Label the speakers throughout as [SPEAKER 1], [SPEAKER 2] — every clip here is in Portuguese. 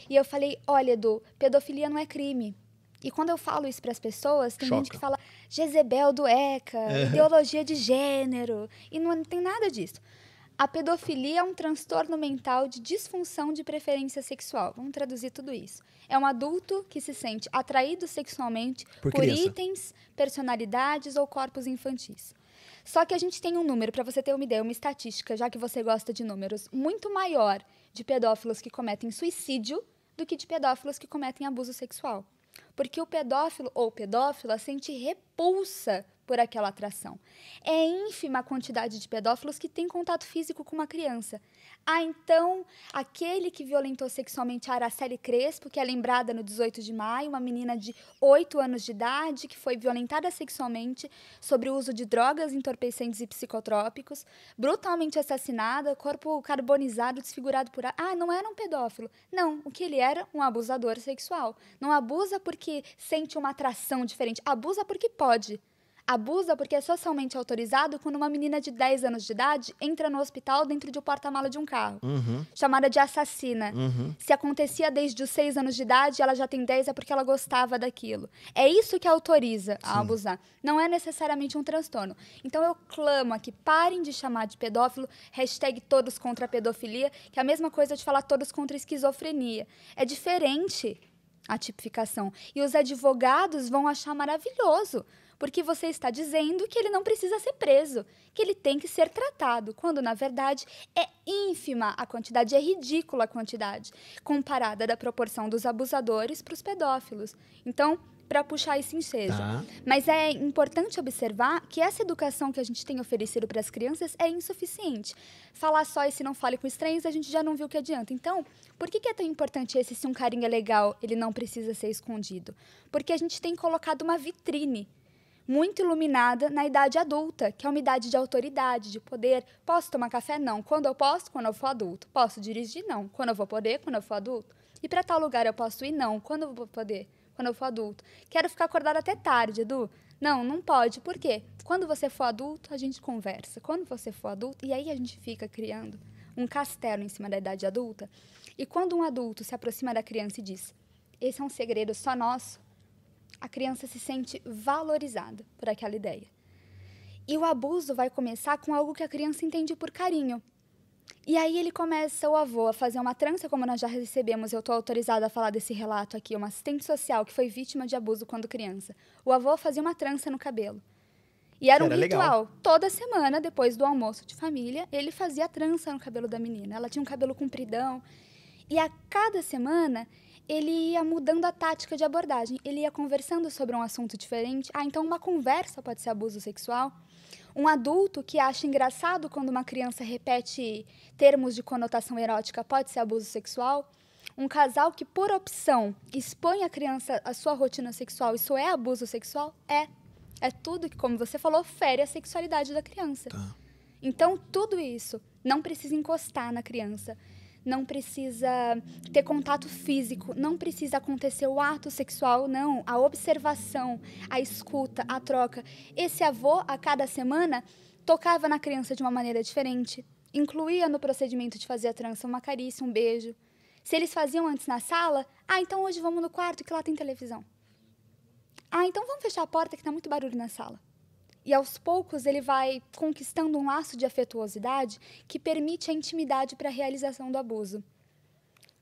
[SPEAKER 1] E eu falei, olha, Edu, pedofilia não é crime. E quando eu falo isso para as pessoas, tem gente que fala Jezebel do ECA, ideologia de gênero, e não tem nada disso. A pedofilia é um transtorno mental de disfunção de preferência sexual. Vamos traduzir tudo isso. É um adulto que se sente atraído sexualmente por itens, personalidades ou corpos infantis. Só que a gente tem um número, para você ter uma ideia, uma estatística, já que você gosta de números, muito maior de pedófilos que cometem suicídio do que de pedófilos que cometem abuso sexual. Porque o pedófilo ou pedófila sente repulsa por aquela atração. É ínfima a quantidade de pedófilos que tem contato físico com uma criança. Então, aquele que violentou sexualmente a Araceli Crespo, que é lembrada no 18 de maio, uma menina de 8 anos de idade, que foi violentada sexualmente sobre o uso de drogas entorpecentes e psicotrópicos, brutalmente assassinada, corpo carbonizado, desfigurado por... não era um pedófilo. Não, o que ele era? Um abusador sexual. Não abusa porque sente uma atração diferente, abusa porque pode. Abusa porque é socialmente autorizado quando uma menina de 10 anos de idade entra no hospital dentro de um porta-mala de um carro. Chamada de assassina. Se acontecia desde os 6 anos de idade, ela já tem 10, é porque ela gostava daquilo. É isso que autoriza a abusar. Não é necessariamente um transtorno. Então eu clamo aqui, parem de chamar de pedófilo, #todos contra a pedofilia, que é a mesma coisa de falar todos contra a esquizofrenia. É diferente a tipificação. E os advogados vão achar maravilhoso, porque você está dizendo que ele não precisa ser preso, que ele tem que ser tratado, quando, na verdade, é ínfima a quantidade, é ridícula a quantidade, comparada da proporção dos abusadores para os pedófilos. Então, para puxar esse ensejo. Mas é importante observar que essa educação que a gente tem oferecido para as crianças é insuficiente. Falar só esse não fale com estranhos, a gente já não viu o que adianta. Então, por que é tão importante esse se um carinho é legal, ele não precisa ser escondido? Porque a gente tem colocado uma vitrine muito iluminada na idade adulta, que é uma idade de autoridade, de poder. Posso tomar café? Não. Quando eu posso? Quando eu for adulto. Posso dirigir? Não. Quando eu vou poder? Quando eu for adulto. E para tal lugar eu posso ir? Não. Quando eu vou poder? Quando eu for adulto. Quero ficar acordada até tarde, Edu? Não, não pode. Por quê? Quando você for adulto, a gente conversa. Quando você for adulto, e aí a gente fica criando um castelo em cima da idade adulta. E quando um adulto se aproxima da criança e diz, esse é um segredo só nosso, a criança se sente valorizada por aquela ideia. E o abuso vai começar com algo que a criança entende por carinho. E aí ele começa, o avô, a fazer uma trança, como nós já recebemos, eu estou autorizada a falar desse relato aqui, uma assistente social que foi vítima de abuso quando criança. O avô fazia uma trança no cabelo. E era um ritual. Legal. Toda semana, depois do almoço de família, ele fazia trança no cabelo da menina. Ela tinha um cabelo compridão. E a cada semana ele ia mudando a tática de abordagem. Ele ia conversando sobre um assunto diferente. Então uma conversa pode ser abuso sexual. Um adulto que acha engraçado quando uma criança repete termos de conotação erótica pode ser abuso sexual. Um casal que, por opção, expõe a criança à sua rotina sexual, isso é abuso sexual? É tudo que, como você falou, fere a sexualidade da criança. Então, tudo isso não precisa encostar na criança. Não precisa ter contato físico, não precisa acontecer o ato sexual, não. A observação, a escuta, a troca. Esse avô, a cada semana, tocava na criança de uma maneira diferente. Incluía no procedimento de fazer a trança uma carícia, um beijo. Se eles faziam antes na sala, então hoje vamos no quarto que lá tem televisão. Então vamos fechar a porta que está muito barulho na sala. E aos poucos ele vai conquistando um laço de afetuosidade que permite a intimidade para a realização do abuso.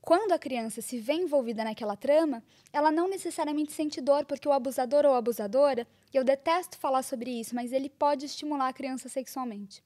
[SPEAKER 1] Quando a criança se vê envolvida naquela trama, ela não necessariamente sente dor, porque o abusador ou abusadora, eu detesto falar sobre isso, mas ele pode estimular a criança sexualmente.